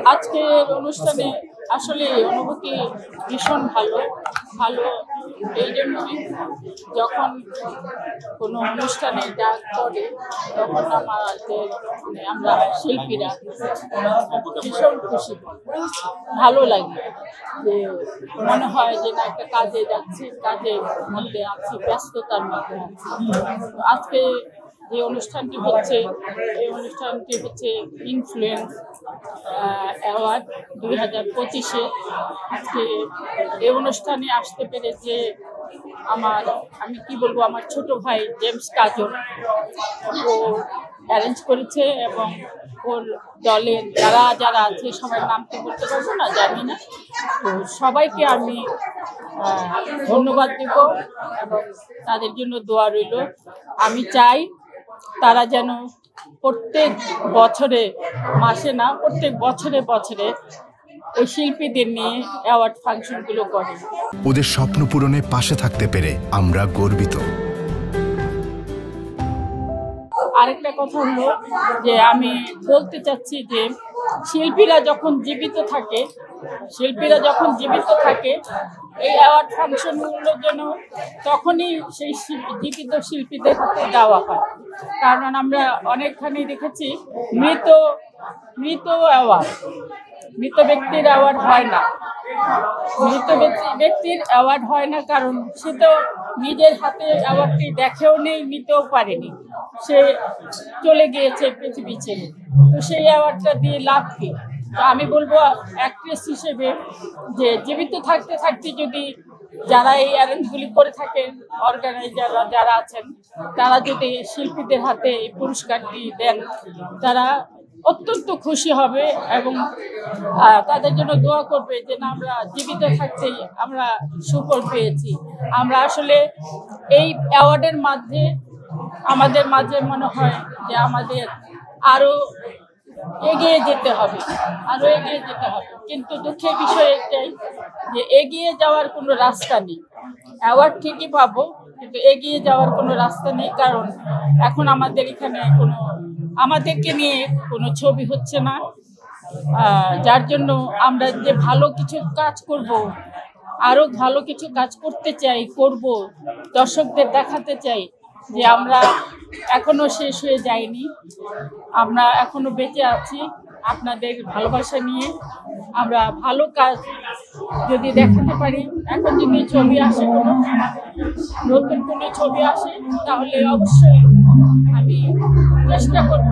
আজকের অনুষ্ঠানে আসলে অনুভূতি ভীষণ ভালো ভালো এই জন্যই যখন কোনো অনুষ্ঠানে ডাক পড়ে তখন আমরা শিল্পীরা ভীষণ খুশি ভালো লাগে যে মনে হয় যে না একটা কাজে যাচ্ছি কাজের মধ্যে আছি ব্যস্ততার মধ্যে আছি আজকে যে অনুষ্ঠানটি হচ্ছে এই অনুষ্ঠানটি হচ্ছে ইনফ্লুয়েন্স অ্যাওয়ার্ড 2025-এ আজকে এই অনুষ্ঠানে আসতে পেরে যে আমি কি বলবো আমার ছোট ভাই জেমস কাজল ও অ্যারেঞ্জ করেছে এবং ওর দলের যারা আছে সবার নাম তো বলতে পারবো না জানি না তো সবাইকে আমি ধন্যবাদ দেব এবং তাদের জন্য দোয়া রইল আমি চাই তারা যেন প্রত্যেক বছরে মাসে না প্রত্যেক বছরে বছরে এই শিল্পীদের নিয়ে অ্যাওয়ার্ড ফাংশনগুলো করে ওদের স্বপ্ন পূরণে পাশে থাকতে পেরে আমরা গর্বিত। আরেকটা কথা হলো যে আমি বলতে চাচ্ছি যে শিল্পীরা যখন জীবিত থাকে এই অ্যাওয়ার্ড ফাংশনগুলো যেন তখনই সেই জীবিত শিল্পীদের হাতে দেওয়া হয় কারণ আমরা অনেকখানি দেখেছি মৃত ব্যক্তির অ্যাওয়ার্ড হয় না ব্যক্তির অ্যাওয়ার্ড হয় না কারণ সে তো নিজের হাতে অ্যাওয়ার্ডটি দেখেও নেই নিতেও পারেনি সে চলে গিয়েছে পৃথিবী ছেড়ে তো সেই অ্যাওয়ার্ডটা দিয়ে লাভ কি তো আমি বলবো অ্যাক্ট্রেস হিসেবে যে জীবিত থাকতে থাকতে যদি যারা এই অ্যারেঞ্জগুলি করে থাকেন অর্গানাইজাররা যারা আছেন তারা যদি শিল্পীদের হাতে এই পুরস্কারটি দেন তারা অত্যন্ত খুশি হবে এবং তাদের জন্য দোয়া করবে যে না আমরা জীবিত থাকতেই আমরা সুফল পেয়েছি আমরা আসলে এই অ্যাওয়ার্ডের মাঝে আমাদের মাঝে মনে হয় যে আমাদের আরো এগিয়ে যেতে হবে কিন্তু দুঃখের বিষয় একটাই যে এগিয়ে যাওয়ার কোনো রাস্তা নেই অ্যাওয়ার্ড ঠিকই পাবো কিন্তু এগিয়ে যাওয়ার কোনো রাস্তা নেই কারণ এখন আমাদের এখানে আমাদেরকে নিয়ে কোনো ছবি হচ্ছে না যার জন্য আমরা যে ভালো কিছু কাজ করব আরো ভালো কিছু কাজ করতে চাই করব দর্শকদের দেখাতে চাই যে আমরা এখনো শেষ হয়ে যাইনি আমরা এখনো বেঁচে আছি আপনাদের ভালোবাসা নিয়ে আমরা ভালো কাজ যদি দেখাতে পারি এখন যদি ছবি আসে নতুন কোনো ছবি আসে তাহলে অবশ্যই আমি চেষ্টা করব